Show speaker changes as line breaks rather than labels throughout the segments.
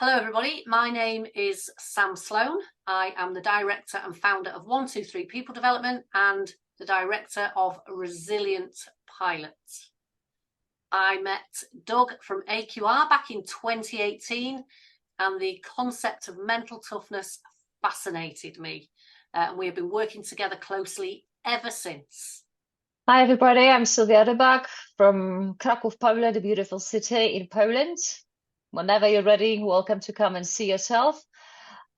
Hello everybody, my name is Sam Sloan. I am the director and founder of 123 People Development and the director of Resilient Pilots. I met Doug from AQR back in 2018 and the concept of mental toughness fascinated me. We have been working together closely ever since.
Hi everybody, I'm Sylwia Rybak from Kraków, Poland, a beautiful city in Poland. Whenever you're ready, welcome to come and see yourself.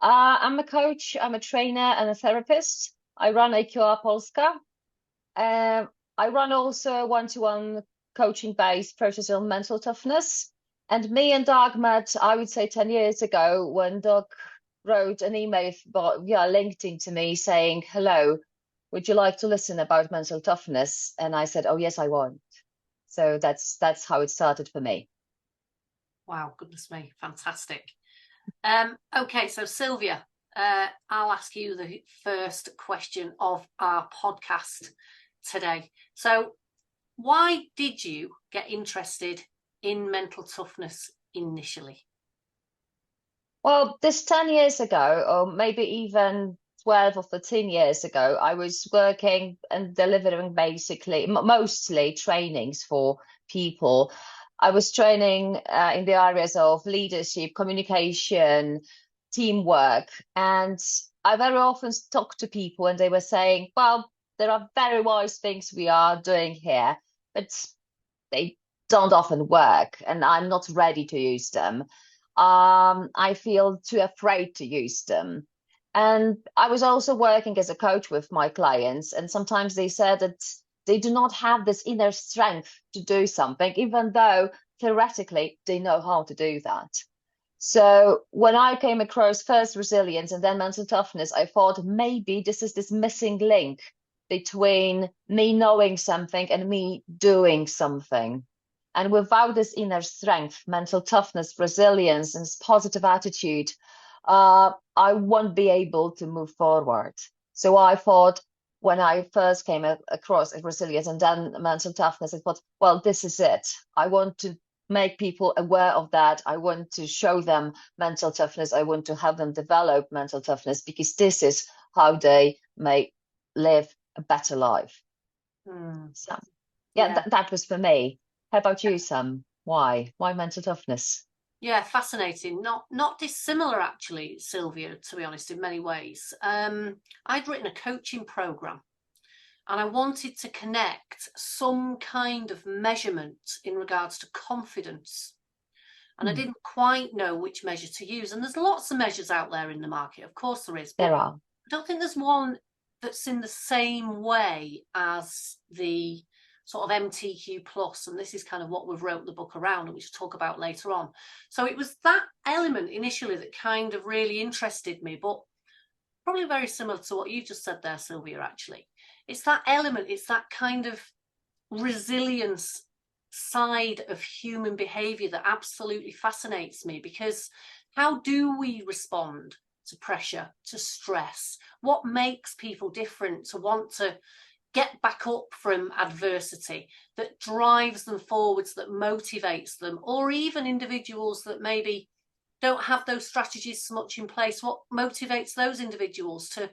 I'm a coach, I'm a trainer and a therapist. I run AQR Polska. I run also a one-to-one coaching-based process on mental toughness. And me and Doug met, I would say 10 years ago when Doug wrote an email via LinkedIn to me saying, hello, would you like to listen about mental toughness? And I said, oh, yes, I want. So that's how it started for me.
Wow, goodness me, fantastic. Okay, so Sylwia, I'll ask you the first question of our podcast today. So why did you get interested in mental toughness initially?
Well, this 10 years ago, or maybe even 12 or 13 years ago, I was working and delivering basically mostly trainings for people. I was training in the areas of leadership, communication, teamwork. And I very often talk to people and they were saying, well, there are very wise things we are doing here, but they don't often work and I'm not ready to use them. I feel too afraid to use them. And I was also working as a coach with my clients, and sometimes they said that they do not have this inner strength to do something, even though theoretically they know how to do that. So when I came across first resilience and then mental toughness, I thought maybe this is this missing link between me knowing something and me doing something. And without this inner strength, mental toughness, resilience, and positive attitude, I won't be able to move forward. So I thought when I first came across resilience and then mental toughness, I thought, well, this is it. I want to make people aware of that. I want to show them mental toughness. I want to have them develop mental toughness because this is how they may live a better life. So yeah, that was for me. How about you, Sam? Why? Why mental toughness?
Yeah, fascinating. Not dissimilar, actually, Sylwia, to be honest, in many ways. I'd written a coaching program and I wanted to connect some kind of measurement in regards to confidence. And I didn't quite know which measure to use. And there's lots of measures out there in the market. Of course there is. But
There are.
I don't think there's one that's in the same way as the sort of MTQ plus, and this is kind of what we've wrote the book around and we should talk about later on. So it was that element initially that kind of really interested me, but probably very similar to what you just said there, Sylwia, actually. It's that element, it's that kind of resilience side of human behavior that absolutely fascinates me, because how do we respond to pressure, to stress? What makes people different to want to get back up from adversity, that drives them forwards, that motivates them? Or even individuals that maybe don't have those strategies so much in place, what motivates those individuals to,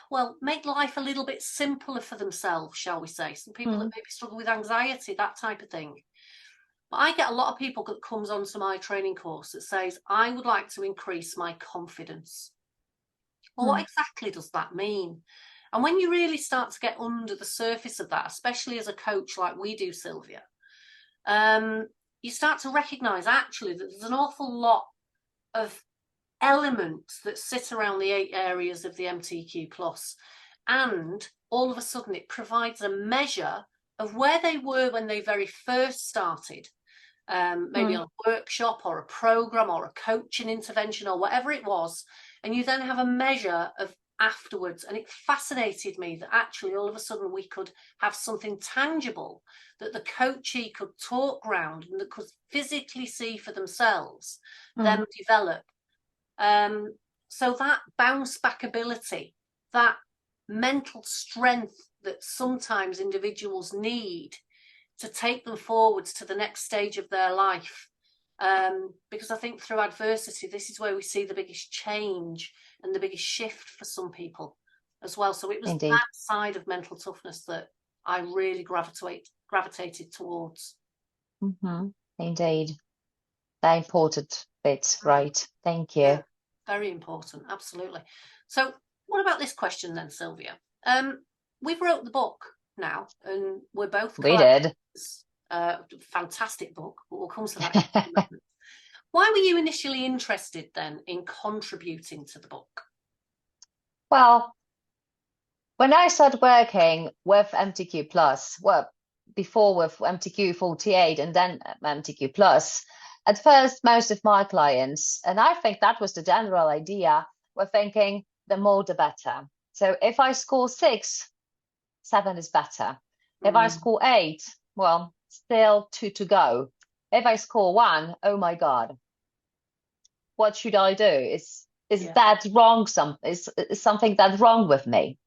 well, make life a little bit simpler for themselves, shall we say? Some people that maybe struggle with anxiety, that type of thing. But I get a lot of people that comes onto my training course that says, I would like to increase my confidence. Well, what exactly does that mean? And when you really start to get under the surface of that, especially as a coach like we do, Sylwia, you start to recognize actually that there's an awful lot of elements that sit around the 8 areas of the MTQ plus, and all of a sudden it provides a measure of where they were when they very first started, maybe on a workshop or a program or a coaching intervention or whatever it was, and you then have a measure of afterwards. And it fascinated me that actually all of a sudden we could have something tangible that the coachee could talk around and that could physically see for themselves, them develop. So that bounce back ability, that mental strength that sometimes individuals need to take them forwards to the next stage of their life, Because I think through adversity, this is where we see the biggest change and the biggest shift for some people as well. So it was
Indeed.
that side of mental toughness that I really gravitated towards.
Indeed. The important bits, right? Thank you.
Yeah, very important, absolutely. So what about this question then, Sylwia? We've wrote the book now, and we're both
We did.
Fantastic book, but we'll come to that in a moment. Why were you initially interested then in contributing to the book?
Well, when I started working with MTQ Plus, well, before with MTQ 48 and then MTQ Plus, at first, most of my clients, and I think that was the general idea, were thinking the more the better. So if I score 6, 7 is better. If I score 8, well, still 2 to go. If I score 1, oh my God, what should I do? Is that wrong? Is something that wrong with me?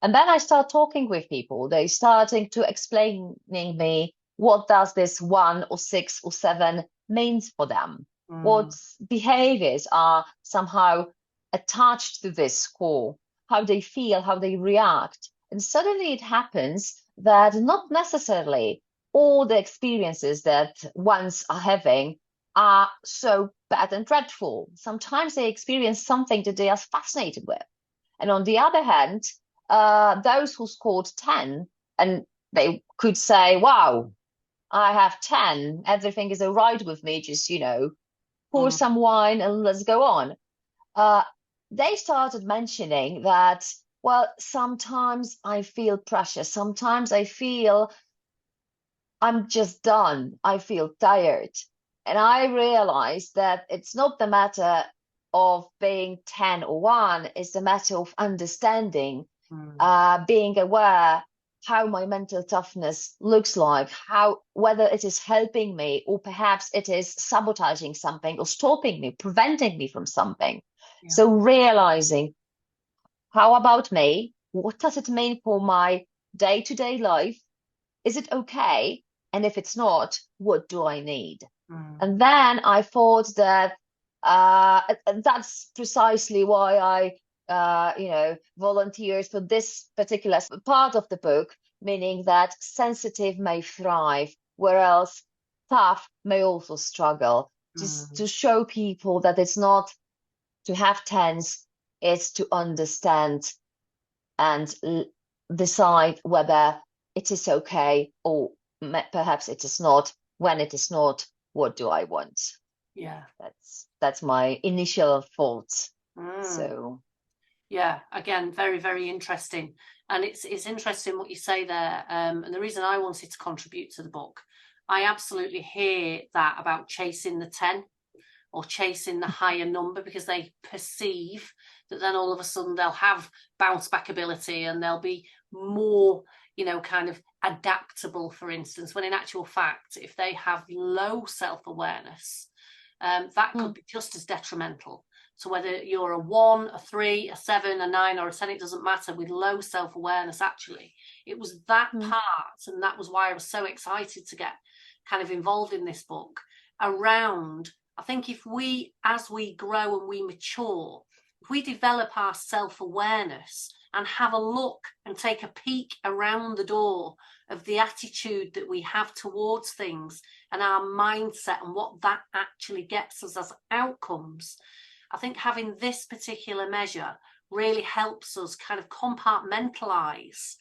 And then I start talking with people. They starting to explaining me what does this 1 or 6 or 7 means for them. What behaviors are somehow attached to this score, how they feel, how they react. And suddenly it happens that not necessarily all the experiences that ones are having are so bad and dreadful. Sometimes they experience something that they are fascinated with. And on the other hand, those who scored 10, and they could say, wow, I have 10, everything is all right with me, just, pour some wine and let's go on. They started mentioning that, well, sometimes I feel pressure. Sometimes I feel I'm just done. I feel tired. And I realized that it's not the matter of being 10 or 1, it's the matter of understanding, being aware how my mental toughness looks like, whether it is helping me or perhaps it is sabotaging something or stopping me, preventing me from something. Yeah. So realizing, how about me? What does it mean for my day-to-day life? Is it okay? And if it's not, what do I need? And then I thought that that's precisely why I volunteered for this particular part of the book, meaning that sensitive may thrive, whereas tough may also struggle. Just to show people that it's not to have 10s, it's to understand and decide whether it is okay or perhaps it is not. When it is not, what do I want?
Yeah,
that's my initial thoughts. So
yeah, again, very, very interesting. And it's interesting what you say there. And the reason I wanted to contribute to the book, I absolutely hear that about chasing the 10 or chasing the higher number, because they perceive that then all of a sudden they'll have bounce back ability and they'll be more, kind of adaptable, for instance, when in actual fact, if they have low self-awareness, that could be just as detrimental. So whether you're a 1, a 3, a 7, a 9, or a 10, it doesn't matter. With low self-awareness, actually, it was that part, and that was why I was so excited to get kind of involved in this book around. I think if we, as we grow and we mature, if we develop our self-awareness and have a look and take a peek around the door of the attitude that we have towards things and our mindset and what that actually gets us as outcomes, I think having this particular measure really helps us kind of compartmentalize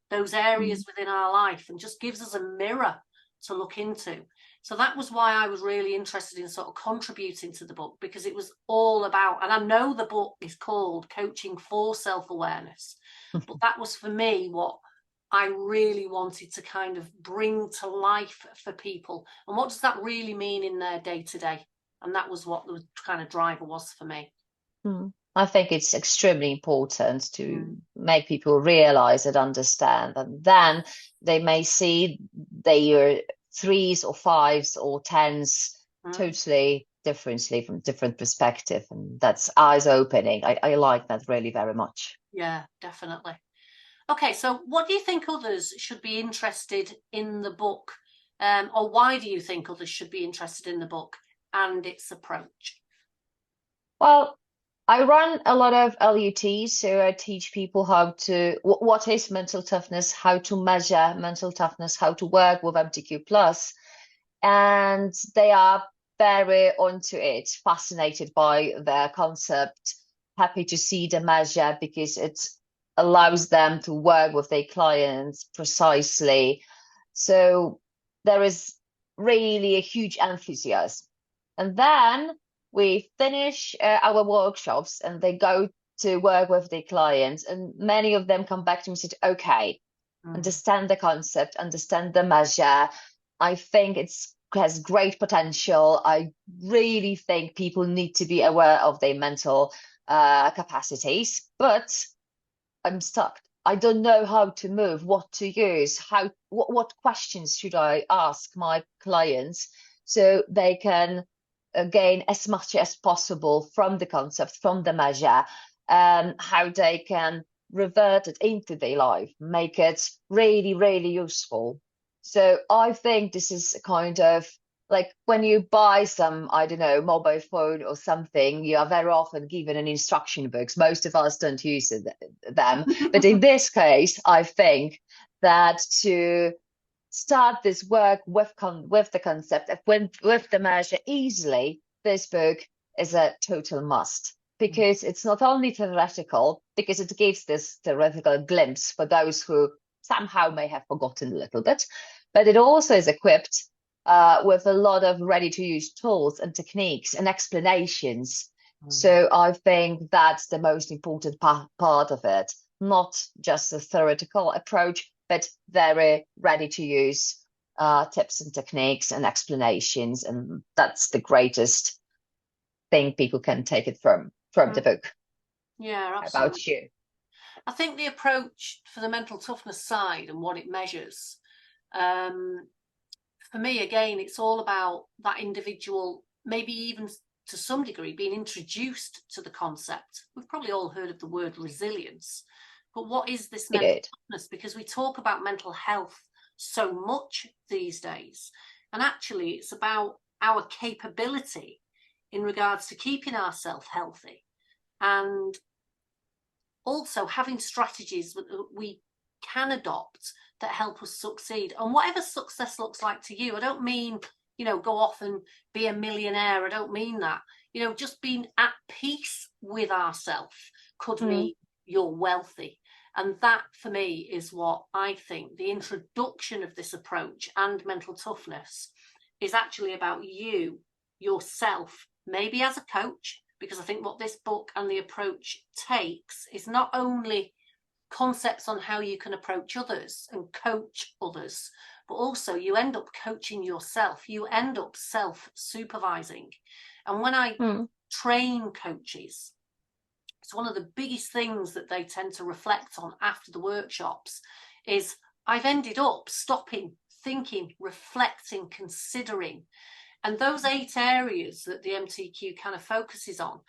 those areas within our life and just gives us a mirror to look into. So that was why I was really interested in sort of contributing to the book, because it was all about, and I know the book is called Coaching for Self-Awareness, but that was for me what I really wanted to kind of bring to life for people. And what does that really mean in their day-to-day? And that was what the kind of driver was for me.
I think it's extremely important to make people realize and understand, and then they may see their 3s or 5s or 10s totally differently from different perspective, and that's eyes opening. I like that really very much.
Yeah, definitely. Okay, so what do you think others should be interested in the book, or why do you think others should be interested in the book? and its approach?
Well, I run a lot of LUTs, so I teach people how to what is mental toughness, how to measure mental toughness, how to work with MTQ plus, and they are very onto it, fascinated by the concept, happy to see the measure because it allows them to work with their clients precisely. So there is really a huge enthusiasm. And then we finish our workshops and they go to work with their clients. And many of them come back to me and say, okay, understand the concept, understand the measure. I think it has great potential. I really think people need to be aware of their mental capacities, but I'm stuck. I don't know how to move, what to use, what questions should I ask my clients so they can gain as much as possible from the concept, from the measure, how they can revert it into their life, make it really, really useful. So I think this is kind of like when you buy some, I don't know, mobile phone or something, you are very often given an instruction books. Most of us don't use them. But in this case, I think that to start this work with the concept of with the measure easily, this book is a total must because it's not only theoretical, because it gives this theoretical glimpse for those who somehow may have forgotten a little bit, but it also is equipped with a lot of ready-to-use tools and techniques and explanations. So I think that's the most important part of it, not just a theoretical approach, but very ready to use tips and techniques and explanations. And that's the greatest thing people can take it from the book.
Yeah, absolutely.
How about you?
I think the approach for the mental toughness side and what it measures, for me, again, it's all about that individual, maybe even to some degree, being introduced to the concept. We've probably all heard of the word resilience, but what is this mental toughness? Because we talk about mental health so much these days, and actually it's about our capability in regards to keeping ourselves healthy and also having strategies that we can adopt that help us succeed. And whatever success looks like to you, I don't mean, go off and be a millionaire. I don't mean that. Just being at peace with ourselves could mean you're wealthy. And that, for me, is what I think the introduction of this approach and mental toughness is actually about you, yourself, maybe as a coach, because I think what this book and the approach takes is not only concepts on how you can approach others and coach others, but also you end up coaching yourself. You end up self-supervising. And when I train coaches, it's one of the biggest things that they tend to reflect on after the workshops is I've ended up stopping, thinking, reflecting, considering. And those 8 areas that the MTQ kind of focuses on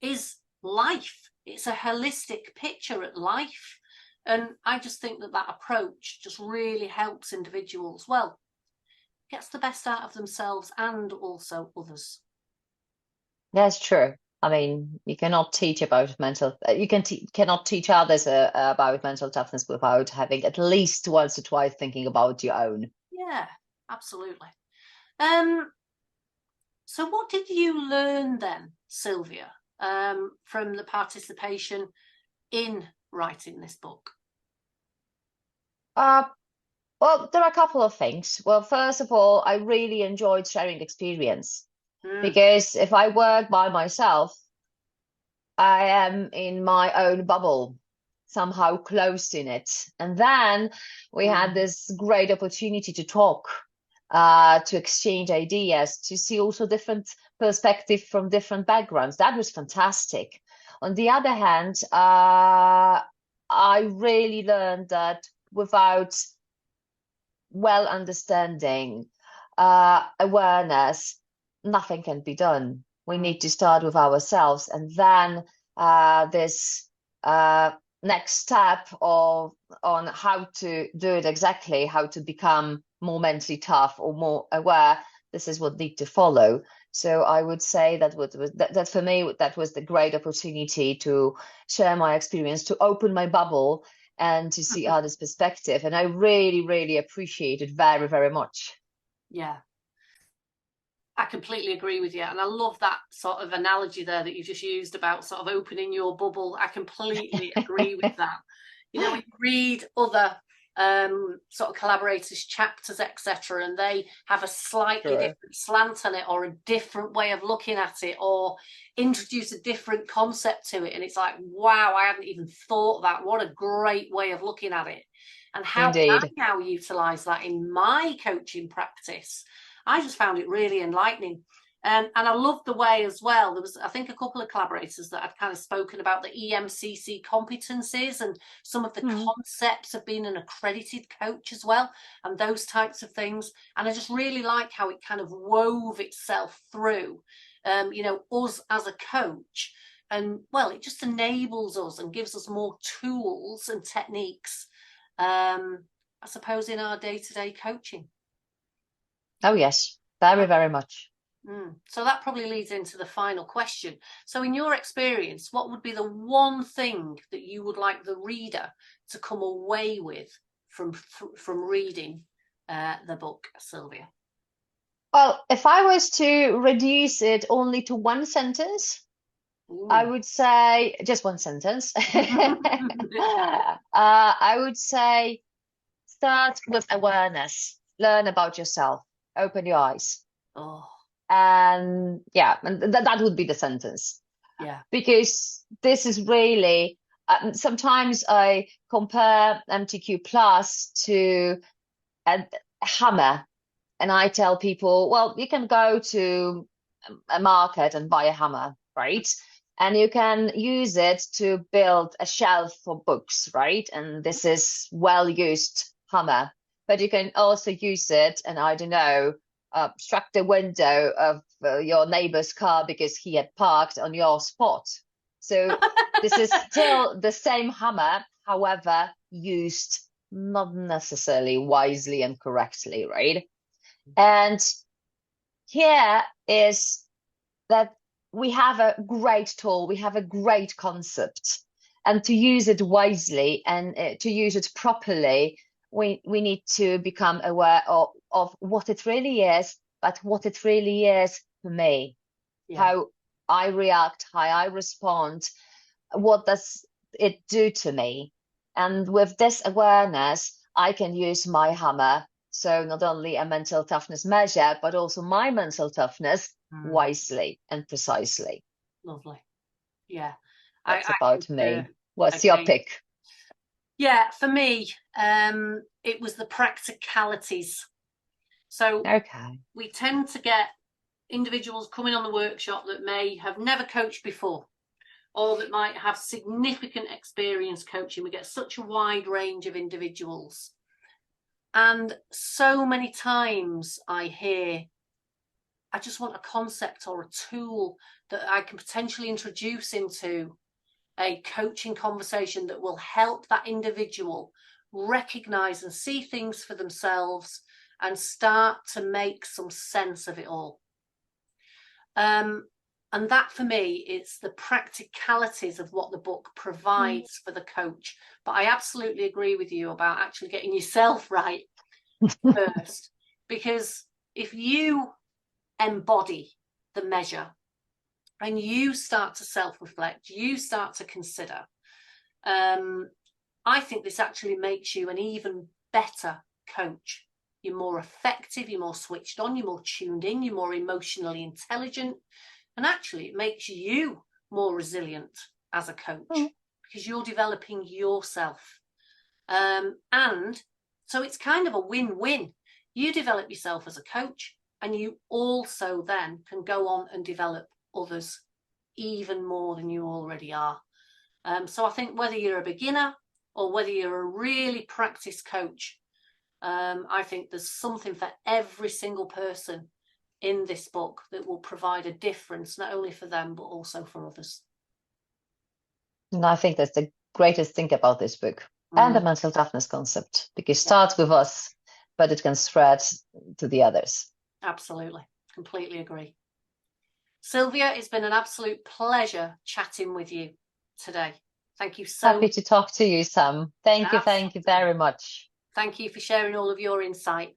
is life. It's a holistic picture at life. And I just think that approach just really helps individuals, gets the best out of themselves and also others.
That's true. I mean, you cannot teach about cannot teach others about mental toughness without having at least once or twice thinking about your own.
Yeah, absolutely. So what did you learn then, Sylwia, from the participation in writing this book?
Well, there are a couple of things. Well, first of all, I really enjoyed sharing experience because if I work by myself, I am in my own bubble, somehow closed in it. And then we had this great opportunity to talk, to exchange ideas, to see also different perspectives from different backgrounds. That was fantastic. On the other hand, I really learned that without well understanding, awareness, nothing can be done. We need to start with ourselves, and then this next step on how to do it exactly, how to become more mentally tough or more aware, this is what need to follow. So I would say that for me, that was the great opportunity to share my experience, to open my bubble and to see others' perspective. And I really, really appreciate it very, very much.
Yeah, I completely agree with you. And I love that sort of analogy there that you just used about sort of opening your bubble. I completely agree with that. You know, when you read other sort of collaborators' chapters, etc., and they have a slightly
Sure.
different slant on it or a different way of looking at it or introduce a different concept to it. And it's like, wow, I hadn't even thought that. What a great way of looking at it. And how can I
Indeed.
now utilize that in my coaching practice? I just found it really enlightening. And I love the way as well, there was, I think, a couple of collaborators that had kind of spoken about the EMCC competencies and some of the concepts of being an accredited coach as well, and those types of things. And I just really like how it kind of wove itself through, you know, us as a coach. And well, it just enables us and gives us more tools and techniques, I suppose, in our day-to-day coaching.
Oh, yes, very, very much.
So that probably leads into the final question. So in your experience, what would be the one thing that you would like the reader to come away with from reading the book, Sylwia?
Well, if I was to reduce it only to one sentence, I would say just one sentence. I would say start with awareness, learn about yourself, open your eyes.
Oh,
And yeah, and that would be the sentence.
yeah.
Because this is really, sometimes I compare MTQ Plus to a hammer. And I tell people, well, you can go to a market and buy a hammer, right? And you can use it to build a shelf for books, right? And this is well-used hammer. But you can also use it, and I don't know, struck the window of your neighbor's car because he had parked on your spot. So this is still the same hammer, however, used not necessarily wisely and correctly, right? And here is that we have a great tool, we have a great concept, and to use it wisely and to use it properly, we need to become aware of what it really is, but what it really is for me, how I react, how I respond, what does it do to me? And with this awareness, I can use my hammer. So not only a mental toughness measure, but also my mental toughness wisely and precisely.
Lovely. Yeah.
That's
I
about me. What's your
agree.
pick?
Yeah, for me, it was the practicalities. So
Okay.
we tend to get individuals coming on the workshop that may have never coached before or that might have significant experience coaching. We get such a wide range of individuals. And so many times I hear, I just want a concept or a tool that I can potentially introduce into a coaching conversation that will help that individual recognize and see things for themselves and start to make some sense of it all. And that for me, it's the practicalities of what the book provides for the coach. But I absolutely agree with you about actually getting yourself right first, because if you embody the measure and you start to self-reflect, you start to consider, I think this actually makes you an even better coach. You're more effective, you're more switched on, you're more tuned in, you're more emotionally intelligent. And actually, it makes you more resilient as a coach because you're developing yourself. And so it's kind of a win-win. You develop yourself as a coach, and you also then can go on and develop others even more than you already are. So I think whether you're a beginner or whether you're a really practiced coach, I think there's something for every single person in this book that will provide a difference, not only for them, but also for others.
And I think that's the greatest thing about this book and the mental toughness concept, because it starts with us, but it can spread to the others.
Absolutely. Completely agree. Sylwia, it's been an absolute pleasure chatting with you today. Thank you so
Happy
much.
to talk to you, Sam. Thank you
Absolutely.
very much.
Thank you for sharing all of your insight.